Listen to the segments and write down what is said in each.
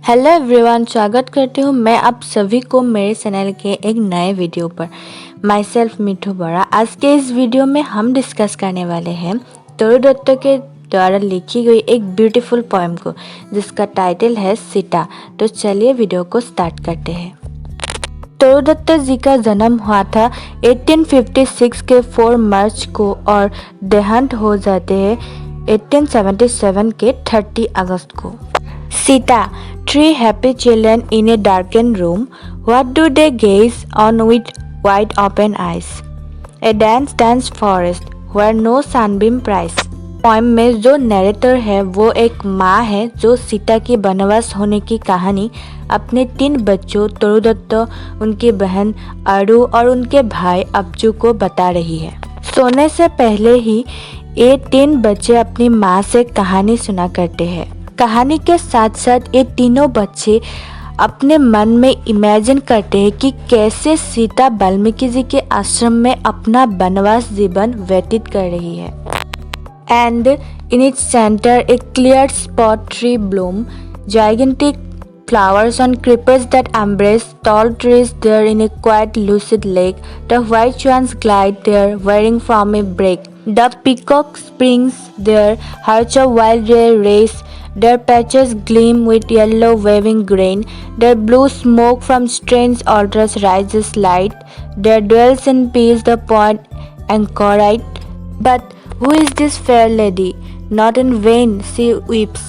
Hello everyone, स्वागत करती हूँ मैं आप सभी को मेरे चैनल के एक नए वीडियो पर। माई सेल्फ मिठू बड़ा। आज के इस वीडियो में हम डिस्कस करने वाले हैं तरुण दत्त के द्वारा लिखी गई एक ब्यूटीफुल पोएम को, जिसका टाइटल है सीता। तो चलिए वीडियो को स्टार्ट करते हैं। तरुण दत्त जी का जन्म हुआ था 1856 के 4 मार्च को और देहांत हो जाते हैं 1877 के 30 अगस्त को। Sita, 3 happy children in a darkened room. What do they gaze on with wide open eyes? A dense forest where no sunbeam price. Poem में जो नरेटर है वो एक माँ है जो सीता की वनवास होने की कहानी अपने 3 बच्चों तरुण दत्त, उनकी बहन अरु और उनके भाई अब्जू को बता रही है। सोने से पहले ही ये 3 बच्चे अपनी माँ से कहानी सुना करते हैं। कहानी के साथ साथ ये तीनों बच्चे अपने मन में इमेजिन करते हैं कि कैसे सीता वाल्मीकि जी के आश्रम में अपना वनवास जीवन व्यतीत कर रही है। And in its centre A clear spot tree Bloom, gigantic flowers on creepers that embrace tall trees there in a quiet lucid lake. The white swans glide there wearing from a break. The peacock springs there, herds of wild deer race. Their patches gleam with yellow waving grain. Their blue smoke from strange altars rises light. There dwells in peace the poet anchorite. But who is this fair lady? Not in vain she weeps.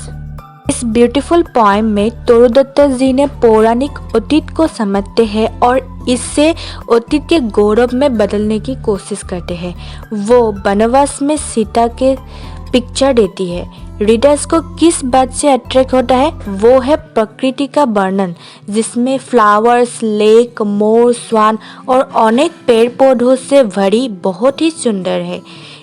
इस beautiful poem में तरुण दत्त जी ने पौराणिक अतीत को समझते हैं और इससे अतीत के गौरव में बदलने की कोशिश करते हैं। वो वनवास में सीता के पिक्चर देती है। रीडर्स को किस बात से अट्रैक्ट होता है वो है प्रकृति का वर्णन, जिसमें फ्लावर्स, लेक, मोर, स्वान और अनेक पेड़ पौधों से भरी बहुत ही सुंदर है।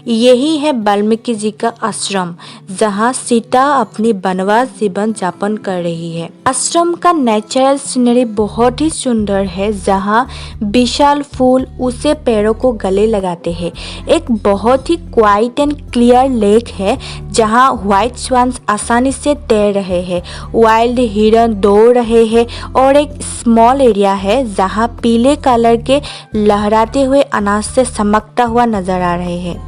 यही है वाल्मीकि जी का आश्रम, जहाँ सीता अपनी वनवास जीवन यापन कर रही है। आश्रम का नेचुरल सीनरी बहुत ही सुंदर है, जहाँ विशाल फूल उसे पेड़ों को गले लगाते हैं। एक बहुत ही क्वाइट एंड क्लियर लेक है जहाँ व्हाइट स्वान्स आसानी से तैर रहे हैं, वाइल्ड हिरन दौड़ रहे हैं और एक स्मॉल एरिया है जहाँ पीले कलर के लहराते हुए अनाज से चमकता हुआ नजर आ रहे हैं।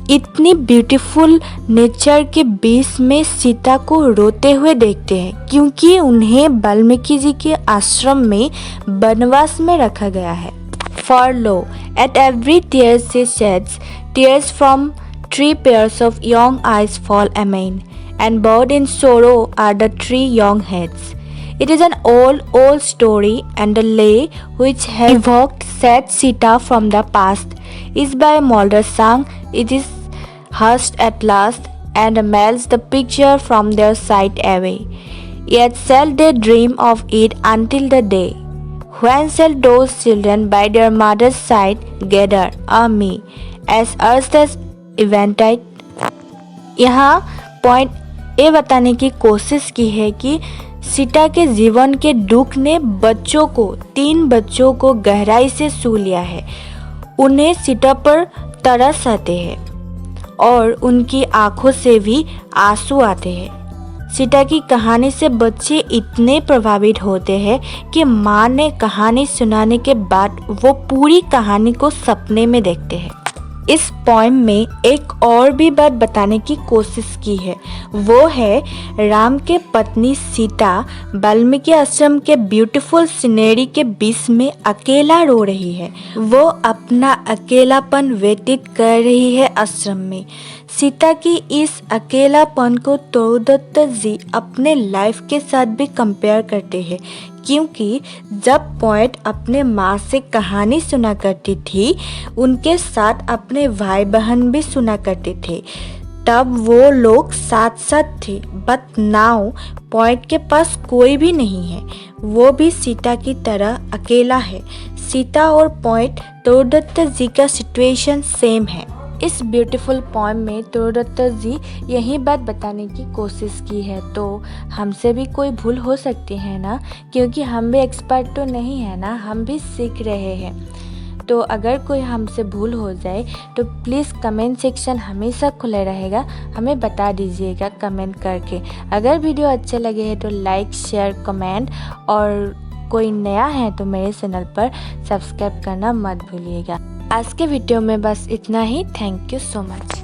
इतनी ब्यूटीफुल नेचर के बीच में सीता को रोते हुए देखते हैं, क्योंकि उन्हें वाल्मीकि जी के आश्रम में वनवास में रखा गया है। For lo, at every tear she sheds, tears from 3 pairs of young eyes fall amain, and bowed in sorrow are the 3 young heads. It is an old story, and the lay which has evoked sad Sita from the past is by Mulder sung. It is hushed at last, and melts the picture from their sight away. Yet shall they dream of it until the day when shall those children by their mother's side gather me as earth as eventide. यहाँ point ये बताने की कोशिश की है कि सीता के जीवन के दुख ने 3 बच्चों को गहराई से छू लिया है। उन्हें सीता पर तरस आते हैं और उनकी आंखों से भी आंसू आते हैं। सीता की कहानी से बच्चे इतने प्रभावित होते हैं कि माँ ने कहानी सुनाने के बाद वो पूरी कहानी को सपने में देखते हैं। इस पोएम में एक और भी बात बताने की कोशिश की है, वो है राम के पत्नी सीता वाल्मीकि आश्रम के ब्यूटीफुल सीनरी के बीच में अकेला रो रही है। वो अपना अकेलापन व्यतीत कर रही है आश्रम में। सीता की इस अकेलापन को तरुण दत्त जी अपने लाइफ के साथ भी कंपेयर करते हैं, क्योंकि जब पोएट अपने माँ से कहानी सुना करती थी, उनके साथ अपने भाई बहन भी सुना करते थे। तब वो लोग साथ साथ थे, बट नाउ पोएट के पास कोई भी नहीं है। वो भी सीता की तरह अकेला है। सीता और पोएट तरुण दत्त जी का सिचुएशन सेम है। इस ब्यूटीफुल पोएम में तरुण दत्त जी यही बात बताने की कोशिश की है, तो हमसे भी कोई भूल हो सकती है ना, क्योंकि हम भी एक्सपर्ट तो नहीं है ना, हम भी सीख रहे हैं। तो अगर कोई हमसे भूल हो जाए तो प्लीज़ कमेंट सेक्शन हमेशा खुला रहेगा, हमें बता दीजिएगा कमेंट करके। अगर वीडियो अच्छे लगे हैं तो लाइक शेयर कमेंट, और कोई नया है तो मेरे चैनल पर सब्सक्राइब करना मत भूलिएगा। आज के वीडियो में बस इतना ही। Thank you so much.